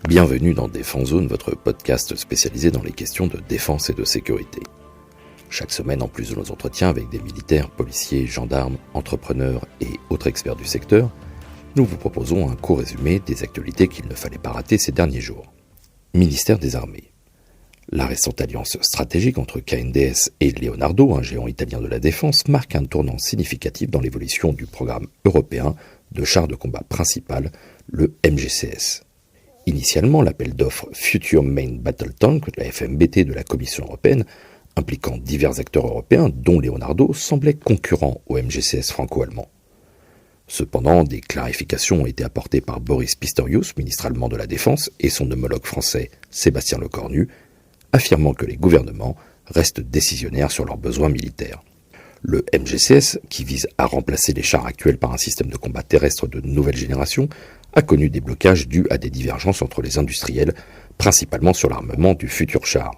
Bienvenue dans Défense Zone, votre podcast spécialisé dans les questions de défense et de sécurité. Chaque semaine, en plus de nos entretiens avec des militaires, policiers, gendarmes, entrepreneurs et autres experts du secteur, nous vous proposons un court résumé des actualités qu'il ne fallait pas rater ces derniers jours. Ministère des Armées. La récente alliance stratégique entre KNDS et Leonardo, un géant italien de la défense, marque un tournant significatif dans l'évolution du programme européen de chars de combat principal, le MGCS. Initialement, l'appel d'offres Future Main Battle Tank, la FMBT de la Commission européenne, impliquant divers acteurs européens, dont Leonardo, semblait concurrent au MGCS franco-allemand. Cependant, des clarifications ont été apportées par Boris Pistorius, ministre allemand de la Défense, et son homologue français Sébastien Lecornu, affirmant que les gouvernements restent décisionnaires sur leurs besoins militaires. Le MGCS, qui vise à remplacer les chars actuels par un système de combat terrestre de nouvelle génération, a connu des blocages dus à des divergences entre les industriels, principalement sur l'armement du futur char.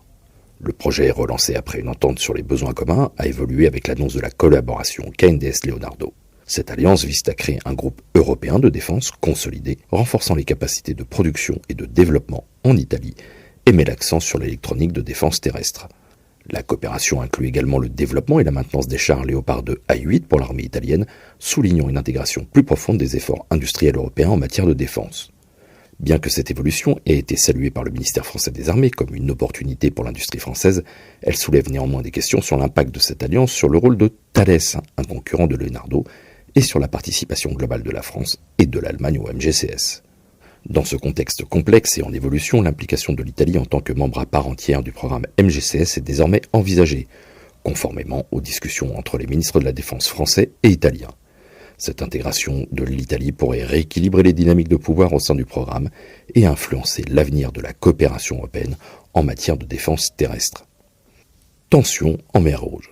Le projet, relancé après une entente sur les besoins communs, a évolué avec l'annonce de la collaboration KNDS-Leonardo. Cette alliance vise à créer un groupe européen de défense consolidé, renforçant les capacités de production et de développement en Italie, et met l'accent sur l'électronique de défense terrestre. La coopération inclut également le développement et la maintenance des chars Léopard 2 A8 pour l'armée italienne, soulignant une intégration plus profonde des efforts industriels européens en matière de défense. Bien que cette évolution ait été saluée par le ministère français des Armées comme une opportunité pour l'industrie française, elle soulève néanmoins des questions sur l'impact de cette alliance sur le rôle de Thales, un concurrent de Leonardo, et sur la participation globale de la France et de l'Allemagne au MGCS. Dans ce contexte complexe et en évolution, l'implication de l'Italie en tant que membre à part entière du programme MGCS est désormais envisagée, conformément aux discussions entre les ministres de la Défense français et italiens. Cette intégration de l'Italie pourrait rééquilibrer les dynamiques de pouvoir au sein du programme et influencer l'avenir de la coopération européenne en matière de défense terrestre. Tension en mer Rouge.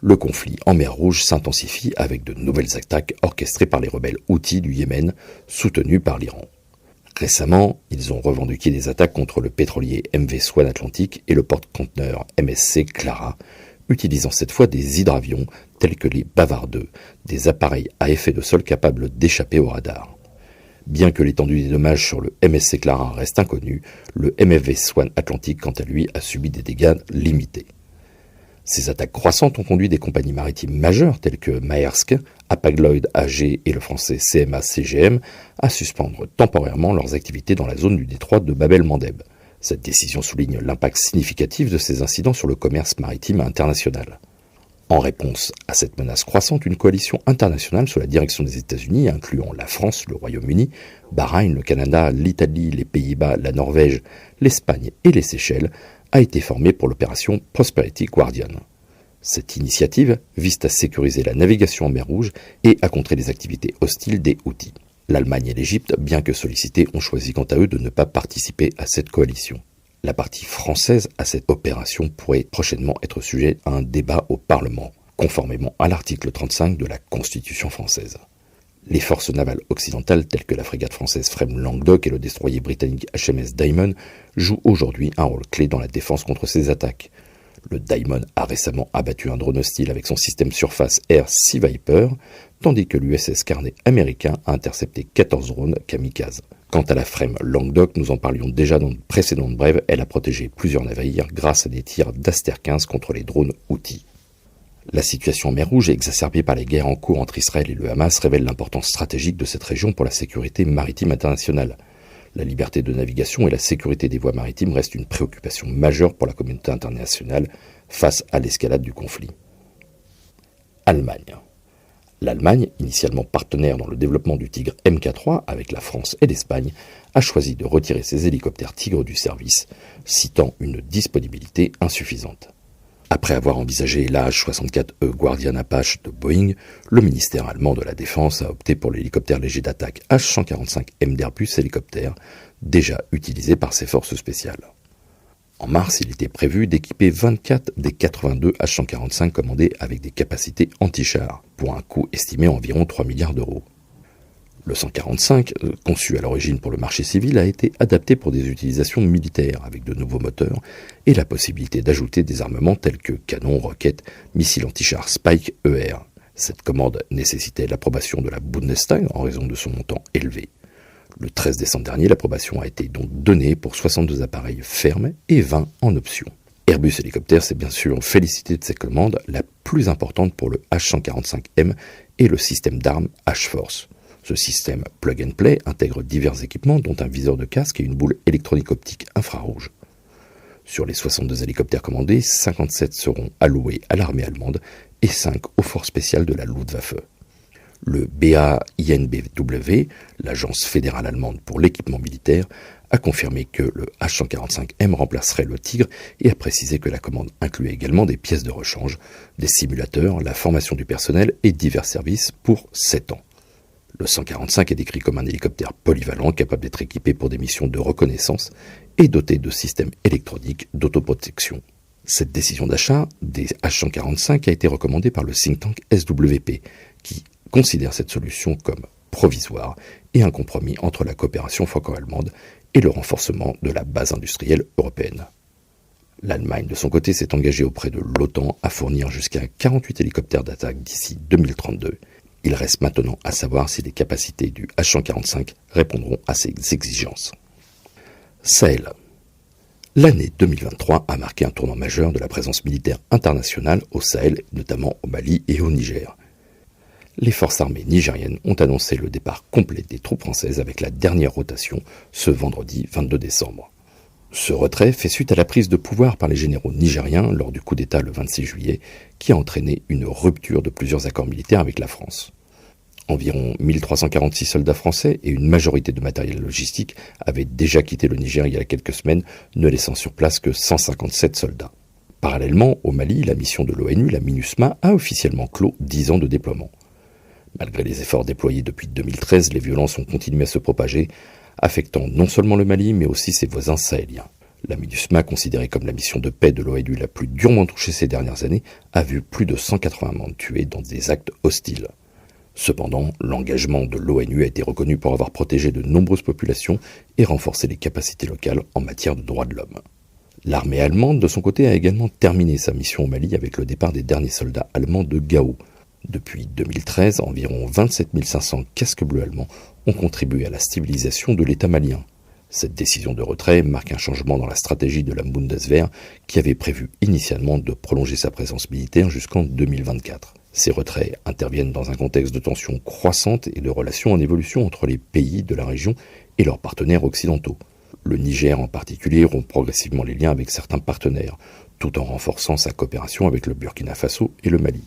Le conflit en mer Rouge s'intensifie avec de nouvelles attaques orchestrées par les rebelles Houthis du Yémen, soutenus par l'Iran. Récemment, ils ont revendiqué des attaques contre le pétrolier MV Swan Atlantic et le porte-conteneur MSC Clara, utilisant cette fois des hydravions tels que les Bavard 2, des appareils à effet de sol capables d'échapper au radar. Bien que l'étendue des dommages sur le MSC Clara reste inconnue, le MV Swan Atlantic, quant à lui, a subi des dégâts limités. Ces attaques croissantes ont conduit des compagnies maritimes majeures telles que Maersk, Hapag-Lloyd AG et le français CMA-CGM à suspendre temporairement leurs activités dans la zone du détroit de Bab el-Mandeb. Cette décision souligne l'impact significatif de ces incidents sur le commerce maritime international. En réponse à cette menace croissante, une coalition internationale sous la direction des États-Unis, incluant la France, le Royaume-Uni, Bahreïn, le Canada, l'Italie, les Pays-Bas, la Norvège, l'Espagne et les Seychelles, a été formée pour l'opération Prosperity Guardian. Cette initiative vise à sécuriser la navigation en mer Rouge et à contrer les activités hostiles des Houthis. L'Allemagne et l'Égypte, bien que sollicités, ont choisi quant à eux de ne pas participer à cette coalition. La partie française à cette opération pourrait prochainement être sujet à un débat au Parlement, conformément à l'article 35 de la Constitution française. Les forces navales occidentales telles que la frégate française Freme Languedoc et le destroyer britannique HMS Diamond jouent aujourd'hui un rôle clé dans la défense contre ces attaques. Le Diamond a récemment abattu un drone hostile avec son système surface Air Sea Viper, tandis que l'USS Carney américain a intercepté 14 drones kamikazes. Quant à la Freme Languedoc, nous en parlions déjà dans de précédentes brèves, elle a protégé plusieurs navires grâce à des tirs d'Aster 15 contre les drones Houthis. La situation en mer Rouge, exacerbée par les guerres en cours entre Israël et le Hamas, révèle l'importance stratégique de cette région pour la sécurité maritime internationale. La liberté de navigation et la sécurité des voies maritimes restent une préoccupation majeure pour la communauté internationale face à l'escalade du conflit. Allemagne. L'Allemagne, initialement partenaire dans le développement du Tigre Mk3 avec la France et l'Espagne, a choisi de retirer ses hélicoptères Tigre du service, citant une disponibilité insuffisante. Après avoir envisagé l'AH-64E Guardian Apache de Boeing, le ministère allemand de la Défense a opté pour l'hélicoptère léger d'attaque H-145M d'Airbus hélicoptère, déjà utilisé par ses forces spéciales. En mars, il était prévu d'équiper 24 des 82 H-145 commandés avec des capacités anti-chars, pour un coût estimé à environ 3 milliards d'euros. Le 145, conçu à l'origine pour le marché civil, a été adapté pour des utilisations militaires avec de nouveaux moteurs et la possibilité d'ajouter des armements tels que canons, roquettes, missiles anti-chars Spike ER. Cette commande nécessitait l'approbation de la Bundestag en raison de son montant élevé. Le 13 décembre dernier, l'approbation a été donc donnée pour 62 appareils fermes et 20 en option. Airbus Hélicoptère s'est bien sûr félicité de cette commande, la plus importante pour le H145M et le système d'armes H-Force. Ce système plug and play intègre divers équipements dont un viseur de casque et une boule électronique optique infrarouge. Sur les 62 hélicoptères commandés, 57 seront alloués à l'armée allemande et 5 aux forces spéciales de la Luftwaffe. Le BAINBW, l'agence fédérale allemande pour l'équipement militaire, a confirmé que le H145M remplacerait le Tigre et a précisé que la commande incluait également des pièces de rechange, des simulateurs, la formation du personnel et divers services pour 7 ans. Le 145 est décrit comme un hélicoptère polyvalent capable d'être équipé pour des missions de reconnaissance et doté de systèmes électroniques d'autoprotection. Cette décision d'achat des H145 a été recommandée par le think tank SWP, qui considère cette solution comme provisoire et un compromis entre la coopération franco-allemande et le renforcement de la base industrielle européenne. L'Allemagne, de son côté, s'est engagée auprès de l'OTAN à fournir jusqu'à 48 hélicoptères d'attaque d'ici 2032. Il reste maintenant à savoir si les capacités du H145 répondront à ces exigences. Sahel. L'année 2023 a marqué un tournant majeur de la présence militaire internationale au Sahel, notamment au Mali et au Niger. Les forces armées nigériennes ont annoncé le départ complet des troupes françaises avec la dernière rotation ce vendredi 22 décembre. Ce retrait fait suite à la prise de pouvoir par les généraux nigériens lors du coup d'État le 26 juillet, qui a entraîné une rupture de plusieurs accords militaires avec la France. Environ 1346 soldats français et une majorité de matériel logistique avaient déjà quitté le Niger il y a quelques semaines, ne laissant sur place que 157 soldats. Parallèlement, au Mali, la mission de l'ONU, la MINUSMA, a officiellement clos 10 ans de déploiement. Malgré les efforts déployés depuis 2013, les violences ont continué à se propager, affectant non seulement le Mali, mais aussi ses voisins sahéliens. La MINUSMA, considérée comme la mission de paix de l'ONU la plus durement touchée ces dernières années, a vu plus de 180 membres tués dans des actes hostiles. Cependant, l'engagement de l'ONU a été reconnu pour avoir protégé de nombreuses populations et renforcé les capacités locales en matière de droits de l'homme. L'armée allemande, de son côté, a également terminé sa mission au Mali avec le départ des derniers soldats allemands de Gao. Depuis 2013, environ 27 500 casques bleus allemands ont contribué à la stabilisation de l'État malien. Cette décision de retrait marque un changement dans la stratégie de la Bundeswehr qui avait prévu initialement de prolonger sa présence militaire jusqu'en 2024. Ces retraits interviennent dans un contexte de tensions croissantes et de relations en évolution entre les pays de la région et leurs partenaires occidentaux. Le Niger en particulier rompt progressivement les liens avec certains partenaires, tout en renforçant sa coopération avec le Burkina Faso et le Mali.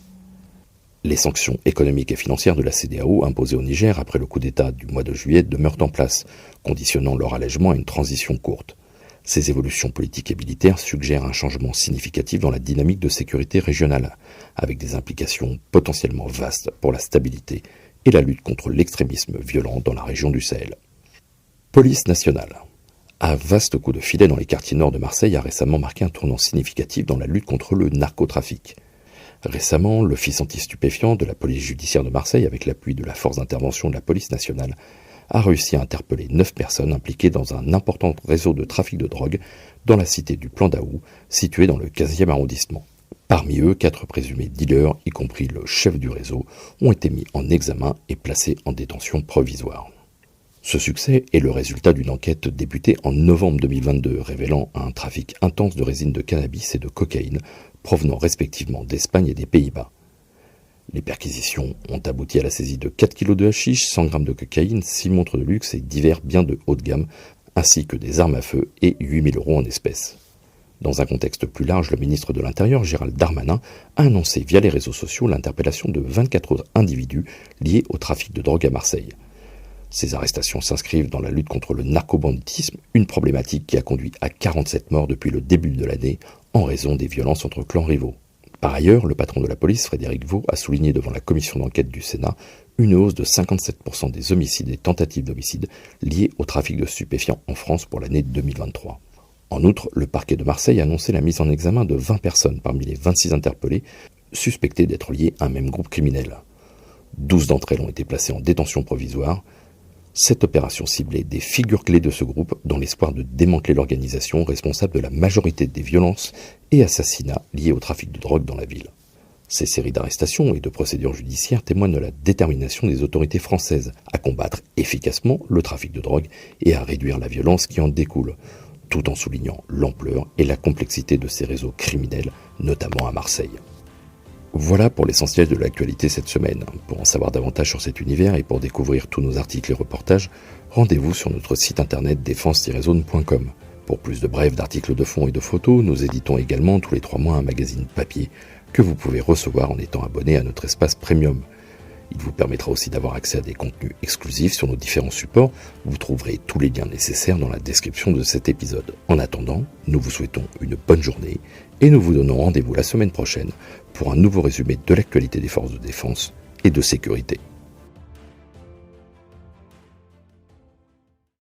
Les sanctions économiques et financières de la CEDEAO imposées au Niger après le coup d'État du mois de juillet demeurent en place, conditionnant leur allègement à une transition courte. Ces évolutions politiques et militaires suggèrent un changement significatif dans la dynamique de sécurité régionale, avec des implications potentiellement vastes pour la stabilité et la lutte contre l'extrémisme violent dans la région du Sahel. Police nationale. Un vaste coup de filet dans les quartiers nord de Marseille a récemment marqué un tournant significatif dans la lutte contre le narcotrafic. Récemment, l'Office anti-stupéfiants de la police judiciaire de Marseille, avec l'appui de la force d'intervention de la police nationale, a réussi à interpeller 9 personnes impliquées dans un important réseau de trafic de drogue dans la cité du Plan d'Aou, située dans le 15e arrondissement. Parmi eux, 4 présumés dealers, y compris le chef du réseau, ont été mis en examen et placés en détention provisoire. Ce succès est le résultat d'une enquête débutée en novembre 2022, révélant un trafic intense de résine de cannabis et de cocaïne, provenant respectivement d'Espagne et des Pays-Bas. Les perquisitions ont abouti à la saisie de 4 kg de hashish, 100 g de cocaïne, 6 montres de luxe et divers biens de haut de gamme, ainsi que des armes à feu et 8 000 € en espèces. Dans un contexte plus large, le ministre de l'Intérieur, Gérald Darmanin, a annoncé via les réseaux sociaux l'interpellation de 24 autres individus liés au trafic de drogue à Marseille. Ces arrestations s'inscrivent dans la lutte contre le narcobanditisme, une problématique qui a conduit à 47 morts depuis le début de l'année en raison des violences entre clans rivaux. Par ailleurs, le patron de la police, Frédéric Vaux, a souligné devant la commission d'enquête du Sénat une hausse de 57% des homicides et tentatives d'homicide liés au trafic de stupéfiants en France pour l'année 2023. En outre, le parquet de Marseille a annoncé la mise en examen de 20 personnes parmi les 26 interpellées, suspectées d'être liées à un même groupe criminel. 12 d'entre elles ont été placées en détention provisoire. Cette opération ciblait des figures clés de ce groupe dans l'espoir de démanteler l'organisation responsable de la majorité des violences et assassinats liés au trafic de drogue dans la ville. Ces séries d'arrestations et de procédures judiciaires témoignent de la détermination des autorités françaises à combattre efficacement le trafic de drogue et à réduire la violence qui en découle, tout en soulignant l'ampleur et la complexité de ces réseaux criminels, notamment à Marseille. Voilà pour l'essentiel de l'actualité cette semaine. Pour en savoir davantage sur cet univers et pour découvrir tous nos articles et reportages, rendez-vous sur notre site internet défense-zone.com. Pour plus de brefs, d'articles de fond et de photos, nous éditons également tous les 3 mois un magazine papier que vous pouvez recevoir en étant abonné à notre espace premium. Il vous permettra aussi d'avoir accès à des contenus exclusifs sur nos différents supports. Vous trouverez tous les liens nécessaires dans la description de cet épisode. En attendant, nous vous souhaitons une bonne journée et nous vous donnons rendez-vous la semaine prochaine pour un nouveau résumé de l'actualité des forces de défense et de sécurité.